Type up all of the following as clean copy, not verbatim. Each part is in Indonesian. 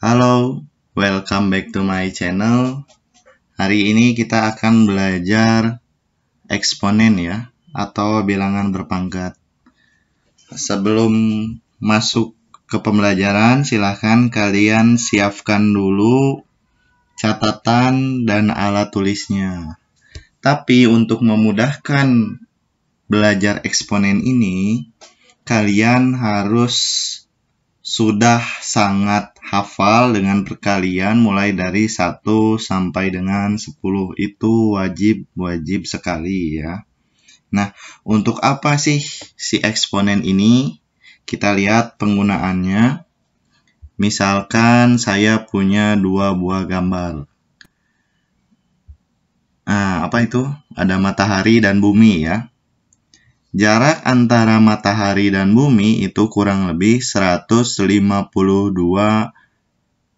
Halo, welcome back to my channel. Hari ini kita akan belajar eksponen ya, atau bilangan berpangkat. Sebelum masuk ke pembelajaran, silahkan kalian siapkan dulu catatan dan alat tulisnya. Tapi untuk memudahkan belajar eksponen ini, kalian harus sudah sangat hafal dengan perkalian mulai dari 1 sampai dengan 10. Itu wajib sekali ya. Nah, untuk apa sih si eksponen ini? Kita lihat penggunaannya. Misalkan saya punya 2 buah gambar. Nah, apa itu? Ada matahari dan bumi ya. Jarak antara matahari dan bumi itu kurang lebih 152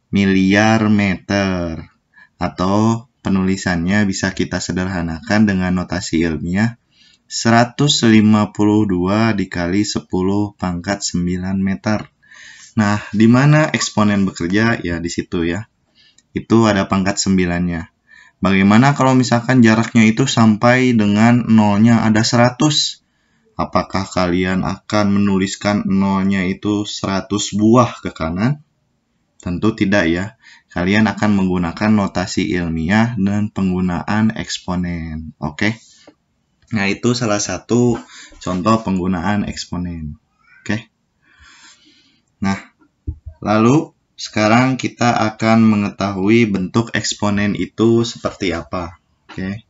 miliar meter. Atau penulisannya bisa kita sederhanakan dengan notasi ilmiah 152 dikali 10 pangkat 9 meter. Nah, di mana eksponen bekerja? Ya, di situ ya. Itu ada pangkat 9-nya. Bagaimana kalau misalkan jaraknya itu sampai dengan nolnya ada 100? Apakah kalian akan menuliskan nolnya itu 100 buah ke kanan? Tentu tidak ya. Kalian akan menggunakan notasi ilmiah dan penggunaan eksponen. Oke? Nah, itu salah satu contoh penggunaan eksponen. Oke? Nah, lalu sekarang kita akan mengetahui bentuk eksponen itu seperti apa. Oke?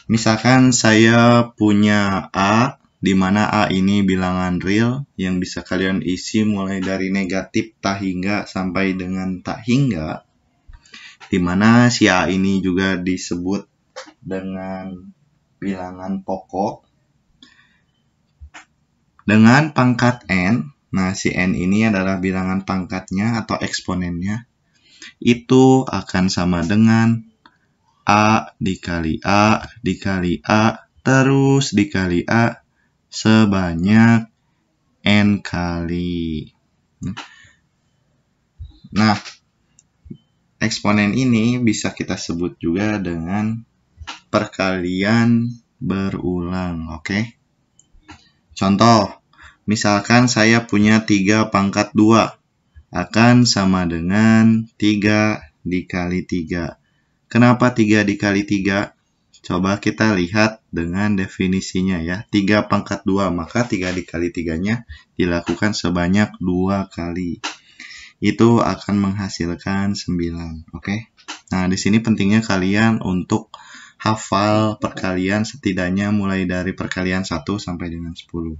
Misalkan saya punya A, di mana A ini bilangan real yang bisa kalian isi mulai dari negatif tak hingga sampai dengan tak hingga, di mana si A ini juga disebut dengan bilangan pokok dengan pangkat N. Nah, si N ini adalah bilangan pangkatnya atau eksponennya. Itu akan sama dengan A dikali A dikali A terus dikali A sebanyak N kali. Nah, eksponen ini bisa kita sebut juga dengan perkalian berulang, oke? Contoh, misalkan saya punya 3 pangkat 2 akan sama dengan 3 dikali 3. Kenapa 3 dikali 3? Coba kita lihat dengan definisinya ya. 3 pangkat 2, maka 3 dikali 3-nya dilakukan sebanyak 2 kali. Itu akan menghasilkan 9. Oke. Nah, di sini pentingnya kalian untuk hafal perkalian setidaknya mulai dari perkalian 1 sampai dengan 10.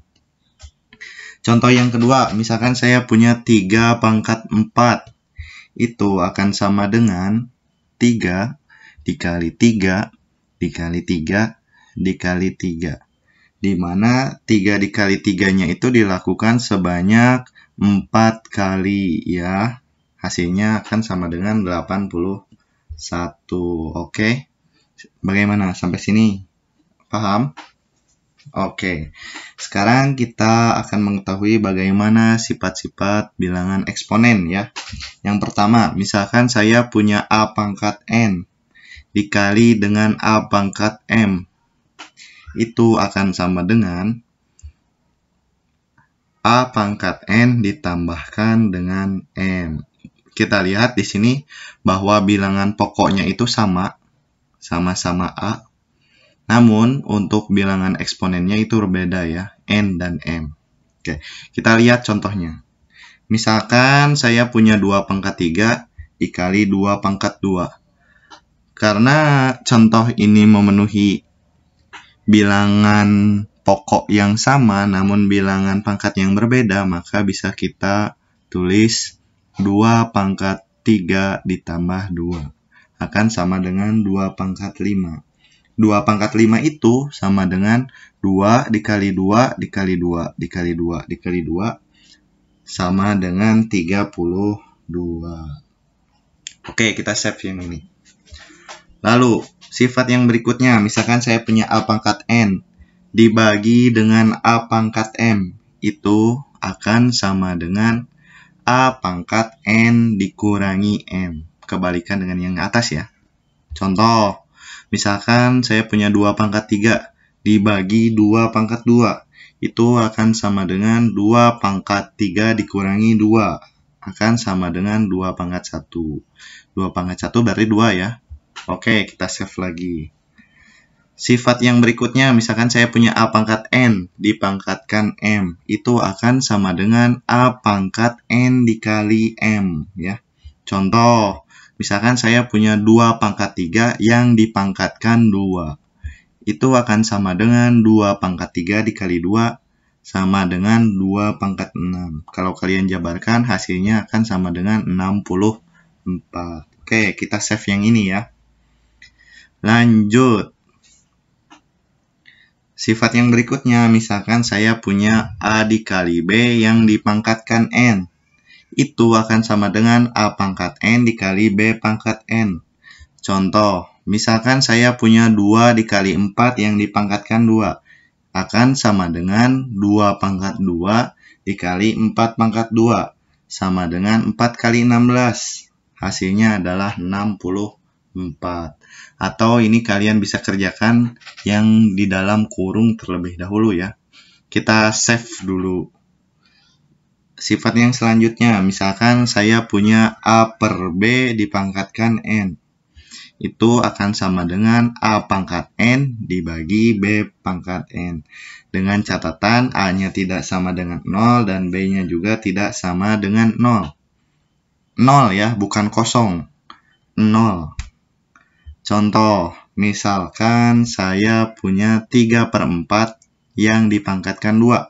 Contoh yang kedua, misalkan saya punya 3 pangkat 4. Itu akan sama dengan 3 dikali 3 dikali 3 dikali 3. Di mana 3 dikali 3-nya itu dilakukan sebanyak 4 kali ya. Hasilnya akan sama dengan 81. Oke. Bagaimana sampai sini? Paham? Oke. Sekarang kita akan mengetahui bagaimana sifat-sifat bilangan eksponen ya. Yang pertama, misalkan saya punya A pangkat N dikali dengan A pangkat M. Itu akan sama dengan A pangkat N ditambahkan dengan M. Kita lihat di sini bahwa bilangan pokoknya itu sama-sama A. Namun untuk bilangan eksponennya itu berbeda ya, N dan M. Oke, kita lihat contohnya. Misalkan saya punya 2 pangkat 3 dikali 2 pangkat 2. Karena contoh ini memenuhi bilangan pokok yang sama namun bilangan pangkat yang berbeda, maka bisa kita tulis 2 pangkat 3 ditambah 2 akan sama dengan 2 pangkat 5. 2 pangkat 5 itu sama dengan 2 dikali 2 dikali 2 dikali 2 dikali 2 sama dengan 32. Oke, kita save yang ini. Lalu, sifat yang berikutnya, misalkan saya punya A pangkat N dibagi dengan A pangkat M, itu akan sama dengan A pangkat N dikurangi M. Kebalikan dengan yang atas ya. Contoh, misalkan saya punya 2 pangkat 3 dibagi 2 pangkat 2. Itu akan sama dengan 2 pangkat 3 dikurangi 2. Akan sama dengan 2 pangkat 1. 2 pangkat 1 berarti 2 ya. Oke, kita save lagi. Sifat yang berikutnya, misalkan saya punya A pangkat N dipangkatkan M. Itu akan sama dengan A pangkat N dikali M. Ya. Contoh, misalkan saya punya 2 pangkat 3 yang dipangkatkan 2. Itu akan sama dengan 2 pangkat 3 dikali 2 sama dengan 2 pangkat 6. Kalau kalian jabarkan hasilnya akan sama dengan 64. Oke, kita save yang ini ya. Lanjut. Sifat yang berikutnya, misalkan saya punya A dikali B yang dipangkatkan N. Itu akan sama dengan A pangkat N dikali B pangkat N. Contoh, misalkan saya punya 2 dikali 4 yang dipangkatkan 2. Akan sama dengan 2 pangkat 2 dikali 4 pangkat 2. Sama dengan 4 kali 16. Hasilnya adalah 64. Atau ini kalian bisa kerjakan yang di dalam kurung terlebih dahulu ya. Kita save dulu. Sifat yang selanjutnya, misalkan saya punya A per B dipangkatkan N. Itu akan sama dengan A pangkat N dibagi B pangkat N. Dengan catatan A-nya tidak sama dengan 0 dan B-nya juga tidak sama dengan 0. 0 ya, bukan kosong. 0. Contoh, misalkan saya punya 3 per 4 yang dipangkatkan 2.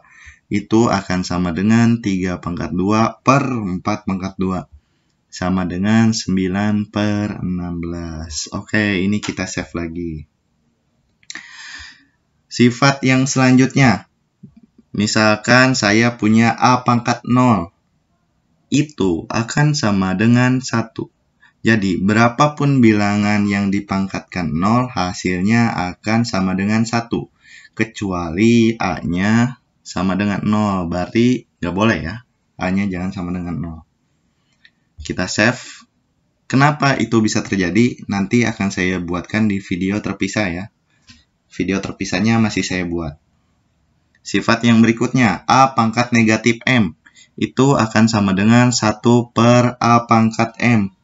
Itu akan sama dengan 3 pangkat 2 per 4 pangkat 2. Sama dengan 9 per 16. Oke, ini kita save lagi. Sifat yang selanjutnya, misalkan saya punya A pangkat 0. Itu akan sama dengan 1. Jadi, berapapun bilangan yang dipangkatkan 0, hasilnya akan sama dengan 1. Kecuali A-nya sama dengan 0. Berarti nggak boleh ya. A-nya jangan sama dengan 0. Kita save. Kenapa itu bisa terjadi? Nanti akan saya buatkan di video terpisah ya. Video terpisahnya masih saya buat. Sifat yang berikutnya, A pangkat negatif M. Itu akan sama dengan 1 per A pangkat M.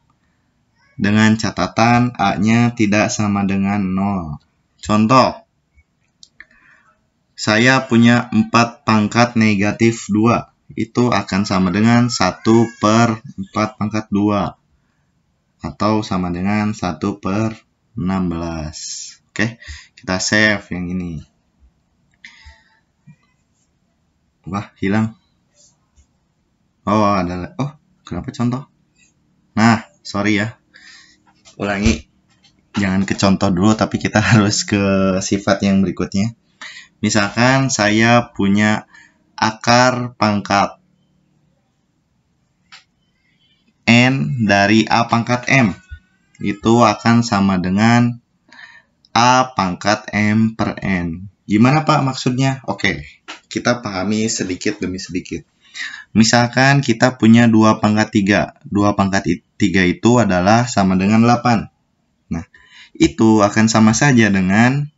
Dengan catatan A-nya tidak sama dengan 0. Contoh, saya punya 4 pangkat negatif 2. Itu akan sama dengan 1 per 4 pangkat 2. Atau sama dengan 1 per 16. Oke, kita save yang ini. Wah, hilang. Oh, ada. Oh, kenapa contoh? Nah, sorry ya. Ulangi, jangan ke contoh dulu, tapi kita harus ke sifat yang berikutnya. Misalkan saya punya akar pangkat N dari A pangkat M. Itu akan sama dengan A pangkat M per N. Gimana Pak maksudnya? Oke, kita pahami sedikit demi sedikit. Misalkan kita punya 2 pangkat 3. 2 pangkat 3 itu adalah sama dengan 8. Nah, itu akan sama saja dengan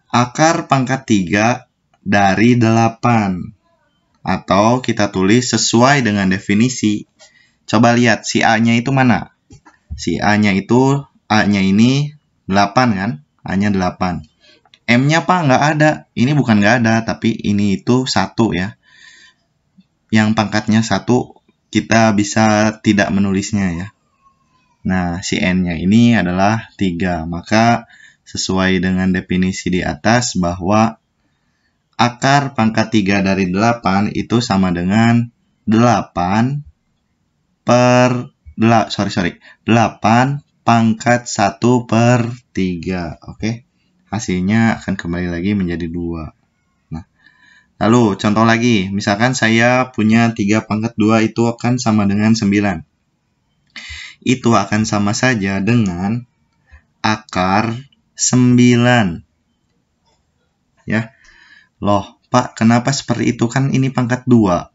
akar pangkat 3 dari 8. Atau kita tulis sesuai dengan definisi. Coba lihat si A-nya itu mana? Si A-nya itu, A-nya ini 8 kan? A-nya 8. M-nya Pak nggak ada. Ini bukan nggak ada, tapi ini itu 1 ya. Yang pangkatnya 1, kita bisa tidak menulisnya ya. Nah, si N-nya ini adalah 3. Maka sesuai dengan definisi di atas bahwa akar pangkat 3 dari 8 itu sama dengan 8 pangkat 1 per 3. Oke. Hasilnya akan kembali lagi menjadi 2. Lalu, contoh lagi, misalkan saya punya 3 pangkat 2 itu akan sama dengan 9. Itu akan sama saja dengan akar 9. Ya. Loh, Pak, kenapa seperti itu? Kan ini pangkat 2.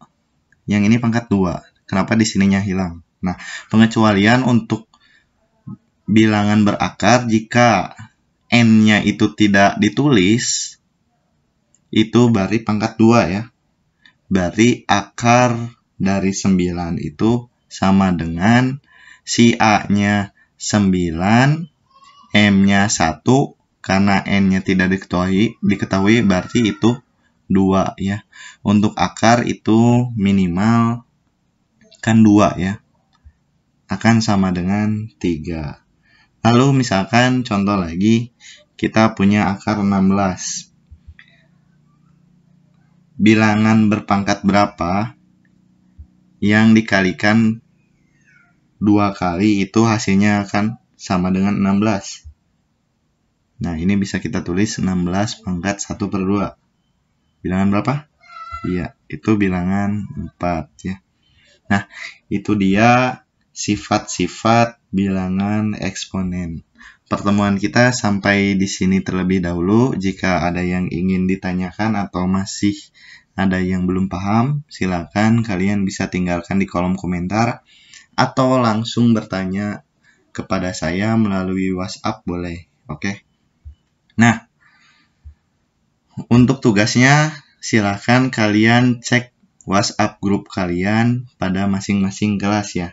Yang ini pangkat 2. Kenapa di sininya hilang? Nah, pengecualian untuk bilangan berakar jika n-nya itu tidak ditulis, itu berarti pangkat 2 ya. Berarti akar dari 9 itu sama dengan si A-nya 9, M-nya 1, karena N-nya tidak diketahui berarti itu 2 ya. Untuk akar itu minimal kan 2 ya. Akan sama dengan 3. Lalu misalkan contoh lagi, kita punya akar 16. Bilangan berpangkat berapa yang dikalikan 2 kali itu hasilnya akan sama dengan 16. Nah, ini bisa kita tulis 16 pangkat 1/2. Bilangan berapa? Iya, itu bilangan 4 ya. Nah, itu dia sifat-sifat bilangan eksponen. Pertemuan kita sampai di sini terlebih dahulu. Jika ada yang ingin ditanyakan atau masih ada yang belum paham, silakan kalian bisa tinggalkan di kolom komentar atau langsung bertanya kepada saya melalui WhatsApp boleh. Oke. Nah, untuk tugasnya silakan kalian cek WhatsApp grup kalian pada masing-masing kelas ya.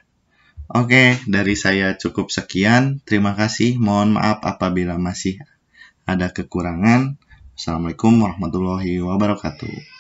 Oke, dari saya cukup sekian. Terima kasih. Mohon maaf apabila masih ada kekurangan. Assalamualaikum warahmatullahi wabarakatuh.